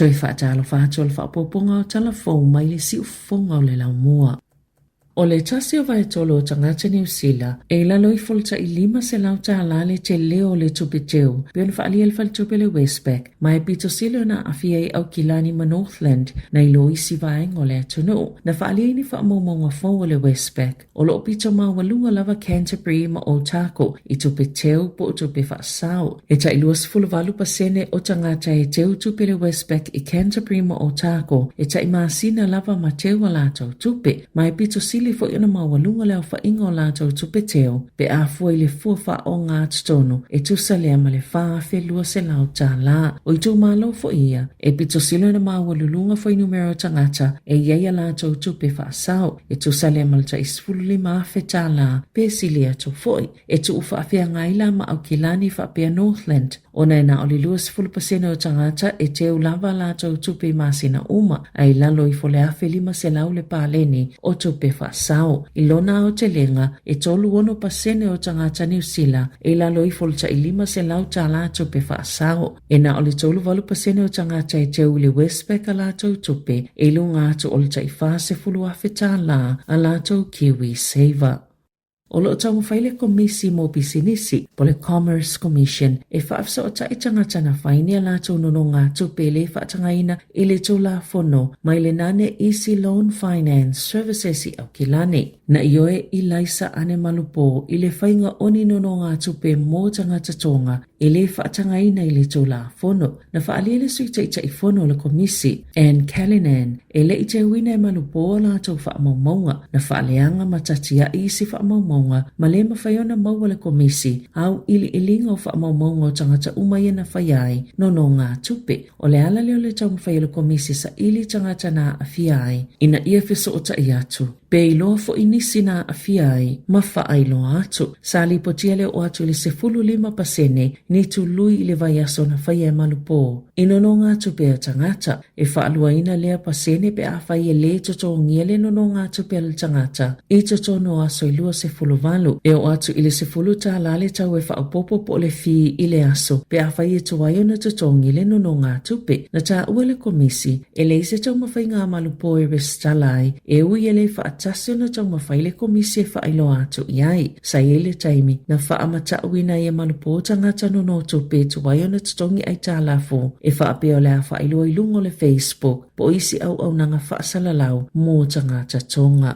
Choi whaatalo whaatol whaapoponga o talafou mai le si ufonga o le lau mua. O le tasi o vai tolo o tangata New Zealand, e lalo I folta I lima se lau tāla le te leo le tupe teu, pion whaali el tupe le Westpac, mai pito silo na afia I au kilani ma Northland, na ilo isi vaeng o le atunu, na whaali ni whaamomonga fau o le Westpac, o lo pito ma walunga lava Canterbury ma Otago, I tupe teu po o tupe whaasau, e ta iluas fuluvalu pasene o tangata e teu tupe le Westpac I Canterbury ma Otago, e ta imasina lava ma teu alato tupe, mai pito silo fo ina mawalunga leo fa ingo lato tupe teo, pe a fua ile fua o ngā tutonu, e tu salea ma le faa fe lua se lau tā la, o I tu malo fo ia, e pito silo ina mawalulunga fo numero tangata, e iaia lato tupe fa sao, e tu salea ma lata isfulu lima fe tā la, pe silia tu foi, e tu ufa afia ngaila ma au kilani fa pia Northland, ona e na oli lua sifulu pasene o tangata, e teo lava lato tupe masina uma, ai lalo I fole afe lima se lau le pāleni, o tupe fa sao, I lona o te lenga, e tolu ono pasene o tangata New Zealand, e lalo I folta I lima se lau tā lato pe wha sao, e na ole tolu walu pasene o tangata e teu le Westpac a lato tupe, e lunga atu ole ta I wha se fulu afe tā la, a lato Kiwi Saver. O lo tau mawhaile komisi mo bisinisi po le Commerce Commission e whaafsa o tai tangata na whaini a lātou nono ngā tupe le whaatangaina I le tula fono mai le nane Easy Loan Finance Services I au kilane. Na ioe I laisa ane malupo I le whainga oni nono ngā tupe mō tangata tonga I le whaatangaina I le tula fono. Na whaaliele sui tai fono le komisi Anne Callanan e le I te wina e malupo a lātou whaamaunga na whaaleanga matatia I si whaamaunga ma le mawhaiona maua le komisi au ili ilinga o whaamaunga o tangata umai na whaiai nono ngā tupe o le ala leo le tau mawhaia le komisi sa ili tangata na awhiai ina ia whiso o tai atu. Pe iloa fo inisi na awhiai ma whaailoa atu. Sali potia leo o atu le sefulu lima pasene ni tu lui I le vai aso na whaia malupo. Inono ngā tupe o tangata e whaalua ina lea pasene pe a whaia le toto ngiele nono ngā tupe al tangata I toto no aso ilua sefulu valu. E o atu I le sefulu tā lale tau e whaapopo po le fi I le aso pe a whaia tuwaio na toto ngile nono ngā tupe na tā ua le komisi e le se tau mawhai ngā malupo e restalai e ui e le whaatasio na tau mawhai le komisi e whaailo atu iai sa e le taimi na whaamata uina e malupo tangata nono tupe tuwaio na totongi ai tā lafo e whaapeo le a whaailo I lungo le Facebook po isi au nanga whaasalalau mō tangata tonga.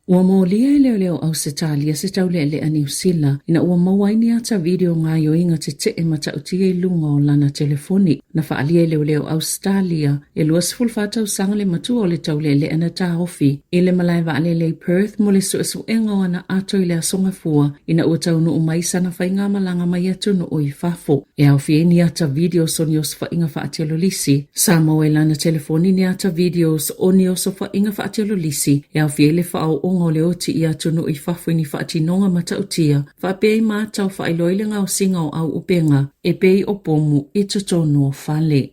Ua maulia leo au se talia se tau le a New Zealand ina ua mawaini ata video ngā yo inga te e matautia I lunga o lana telefoni na whaalia leo Australia e luas fulfatau sanga le matua o le tau le ana tā hofi I le malai waale le Perth mo le su enga o ana ato I le asonga fua ina ua tau no umaisa na whainga malanga mai atu no oi fafo e au fieni ata videos o nios whainga whaatialo lisi Sāmoa e lana telefoni ni ata videos o nios whainga whaatialo lisi e au fiele whaau o le oti I atu no I whafui ni whaatinonga matautia, whapei mātau whaailoile ngau singa o au upenga, e pei o pomu I totono o whale.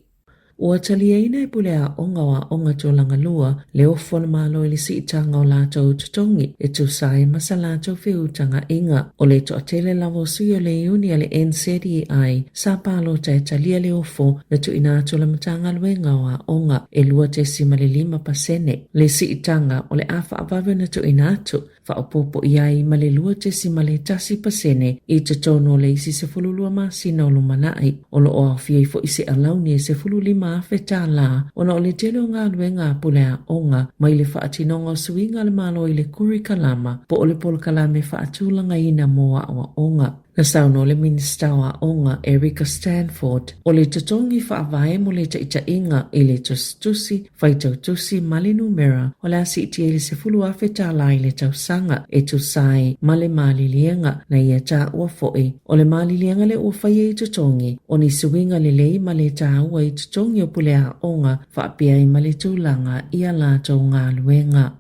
Ua taliaina e pule a onga tō langalua, le ofo na malo ili si itanga o lātou tutongi, e tu sae masa lātou whiutanga inga, o le to atele lavo sui o le iuni a le NZEI, sa palo ta e talia le ofo, na tu ina atu la matanga luenga o a onga, e lua te sima le 5%, le si itanga o le afa avave na tu ina atu, whaopopo iai ma le lua te sima le 10%, I te tono le isi se fululua masina o lumanai, o lo o awhiai fo isi alauni e se fululima fe Tala, ona o le telo ngā luenga pule a onga, mai le whaatinonga o suinga le malo I le kuri kalama, po o le polo kalame whaatulanga ina moa o onga. Na sauno le minista wa onga Erika Stanford, o le tatongi whaavae mo le taita inga I le tusi, whaitau tusi malinu mera, o le asi iti ele se fulu afe Tala I le tausanga, e tu sai male mali lienga na ia ta ua foe, o le mali lienga le ua whaia I tatongi, o ni suinga le lei ma le ta ua I tatongi o pule a onga, whaapia I male tūlanga I a lātou ngā luenga.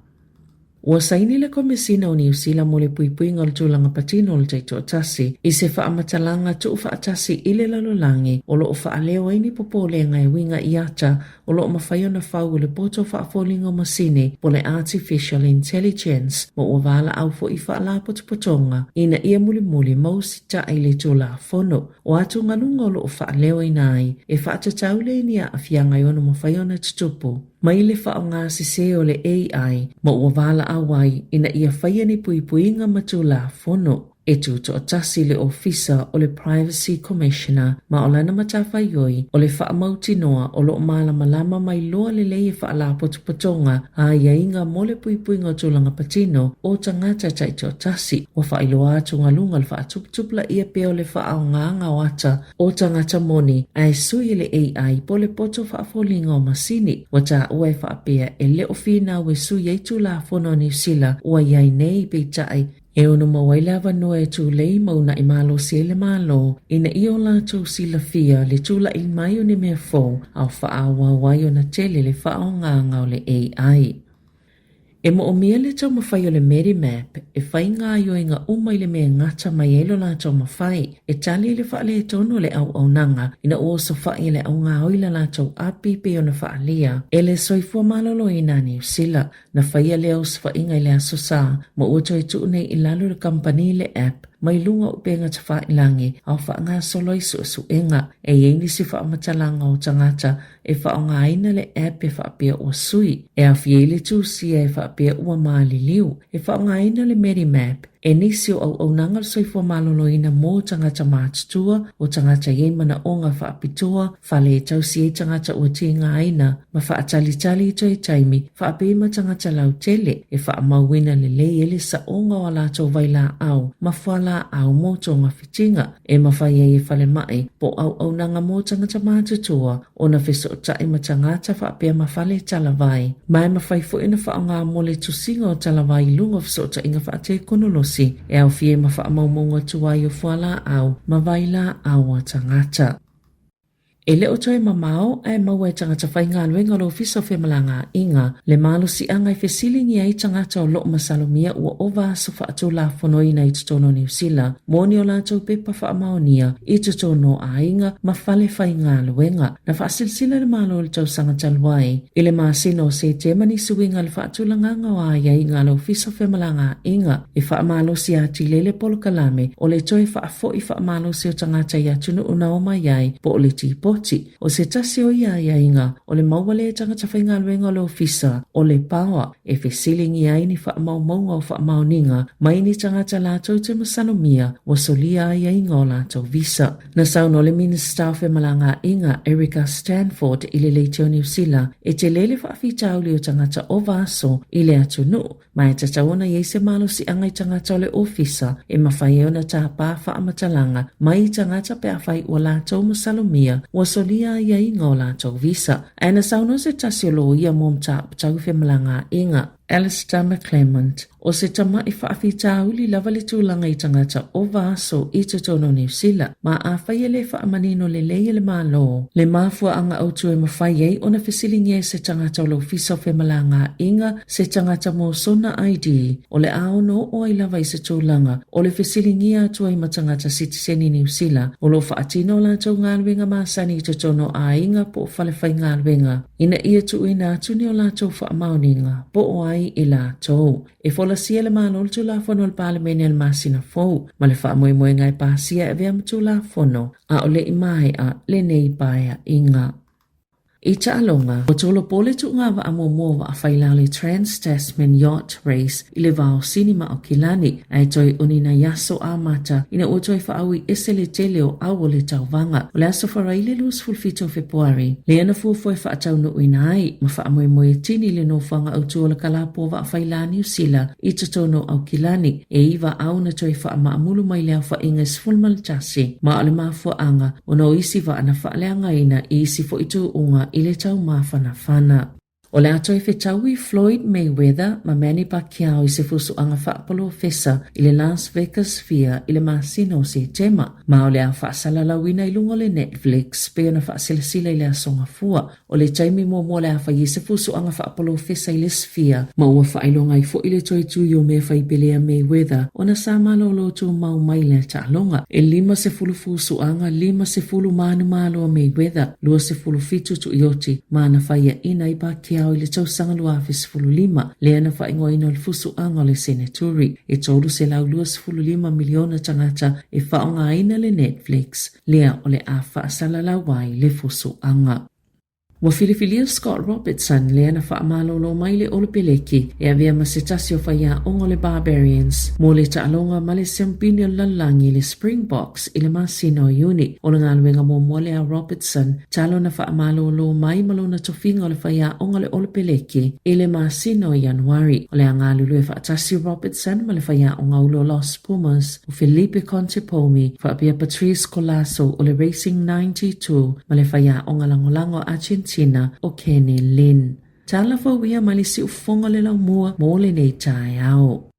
Ua saini le komesina o New Zealand mo le puipuinga o le tūlanga patino o le taito atasi, i se whaamatalanga tu whaatasi i le lalolangi o lo o whaaleo aini popolenga e winga i ata o lo o mawhaiona whau o le poto whaafolinga o masini po le artificial intelligence mo ua wala au fo i whaala potopotonga ina ia muli mausita ai le tūla fono o atu ngalunga o lo o whaaleo inai e whaatatau le inia a fianga iona mawhaiona tutupu. Mai le whaonga sise o le AI mo ua wala awai ina ia whaia ni puipuinga matula fono e tuto atasi le ofisa o le Privacy Commissioner ma o lana matawhaioi o le whaamauti noa o lo malama mai loa le lei e whaala potopotonga a iainga mo le puipuinga o tūlanga patino o tangata taito atasi o whailoa atu ngalunga le whaatuptupla ia peo le whaonga o ata o tangata moni a e sui le AI po le poto whaafolinga o masini wa ta ua e whaapea e le ofina we sui ei tūla fono New Zealand ua iai nei peitai e ono mawailawa noa e tūlei mauna i malo siele malo ina i o lātou sila fia le tūla i mai o ne mea fōu au whaawa wai o na tele le whaonganga o le AI. E mo o mea le tau mawhai o le Medimap e whai ngā ioinga umai le mea ngata mai elo lātou mawhai e tali le whaale e tono le au nanga ina o so whai le au ngā oila lātou api pe o na whaalea e le soifua malolo i nā New Zealand na whai le au sa whai ngai le aso sā mo uto i tuunei i lalo le company le app mai lunga o penga ta wha ilangi au wha ngā solo i su enga e yeini si wha matalanga o tangata e wha o ngā ina le app e wha pia o sui e a fiele tu si e wha pia ua maali liu e wha o ngā ina le Medimap e nisi o au nangal soifua malolo ina mō tangata mātutua o tangata yeimana o ngā wha apitua wha le tau si e tangata ua ti ngā ina ma wha atali i toi taimi wha apima tangata lau tele e wha mauina le lei ele sa o ngā o lātou vaila au ma whala au moto ngā whitinga e mawhai e whale mai po au nanga mō tangata mātutua o na wheso o tai ma tangata wha apia ma whale talawai mai mawhai fo ina wha o ngā mole tusinga o talawai lunga wheso o tai inga wha te konolosi e au fie ma wha maumonga tuai o whala au ma vaila au a tangata. E leo toi mamao ai maua e tangata whainga luenga lo ofisa o whemalanga inga le malo si anga i whesilingi ai tangata o loo masalomia ua ova aso whaatu la whanoina i tutono New Zealand moni o lātou pepa whaamaonia i tutono a inga ma whale whainga luenga na whaasilsila le malo le tau sangata luai i le maasino se te mani suinga le whaatu langanga o aia inga le ofisa o whemalanga inga e whaamalo si ati lele polo kalame o le toi whaafo i whaamalo si o tangata i atunu una o mai ai po o le tipo o se tasi o ia inga o le mauale e tangata whainga luenga o le ofisa o le pawa e whesilingi ai ni whaamaunga o whaamauninga mai ni tangata lātou te masanomia o solia ia inga o lātou visa. Na sauno le Minister of Whemalanga inga Erica Stanford i le leite o New Zealand e te lele whaafitauli o tangata o vaso i le atunu mai tataona i se malo si angai tangata o le ofisa e mawhai o na tāpā whaamatalanga mai tangata pe awhai o lātou masalomia o solia ia inga o lātou visa. Aina sauno se tasiolo ia momta ptau whemalanga inga Alistair McClement o se tama i whaafitauli lava le tūlanga i tangata o vaso i tutono New Zealand ma a whaia le whaamanino le leia le malo. Le mafua anga autu e mawhai ei o na whesilingi e se tangata o le ofisa o whemalanga inga se tangata mo sona ID o le aono o ai lava i se tūlanga o le whesilingi atu ai matangata citizeni New Zealand o lo whaatino lātou ngāluenga māsani i tutono a inga po o whalewhai ngāluenga. Ina ia tu ina atuni o lātou whaamauninga po o ai i lātou. E wholasia le mālol tu la whono al palemene al masina fōu ma le whaamoemoe ngai pāsia e vea mtu la whono a o le imai a le nei baia inga. I Tālonga, o tolo pole tu ngā wa amo mua wa a whailale Trans-Tasman Yacht Race i le vāo sinima o Kilani ai toi unina yaso a mata ina o toi whaawi ese le tele o awo le tauwanga o le aso wharai le lus fulfito Februari. Le ana fuafoe whaatau no uina ai ma whaamoemoe tini le no whanga au tuola kalapo wa a whailani usila i tutono au Kilani e iwa au na toi whaamaamulu mai lea whainga sfulmal tasi ma ale mafua anga o no isi wa ana whaaleanga ina i isi fo itu unga i le tau mawhanawhana. O le ato e whetaui Floyd Mayweather ma Manny Pacquiao i se fusuanga whaapalo fesa i le Las Vegas Sphere i le masino se tema. Ma o le a whaasala lawina i lungo le Netflix pe ona whaasilasila i le asonga fua. O le taimi mo le a whai se fusuanga whaapalo fesa i le Sphere ma ua whailonga i fo i le toi tui o me whai pelea Mayweather ona sa malolo tu mau mai le ta'alonga. E 5 se fulu fusuanga 5 se fulu manu malo a Mayweather 2 se fulu fitu tu ioti ma na whaia ina i Pacquiao i le tausanga lua fulu 5 le ana whaingo ino le fusu anga le senaturi e tolu se lau 2.5 miliona tangata e whaonga ina le Netflix lea o le a whaasala lau wai le fusu anga. Wa filifilia Scott Robertson le ana whaamalolo mai le olopeleki e avea masetasi o whaia ongo le Barbarians mo le taalonga ma le sempini o lalangi le Springboks i le masino uni o le ngaluenga mo mole a Robertson talo na whaamalolo mai malo na tofinga o le whaia ongo le olopeleki i le masino Januari o le angalulu e whaatasi Robertson ma le whaia onga ulo Los Pumas o Felipe Contepomi whaapia Patrice Colasso o le Racing 92 ma le whaia onga langolango Argentina o Kenny Lin. Tala fo wia malisi ufonga le lau mua mo le nei tae ao.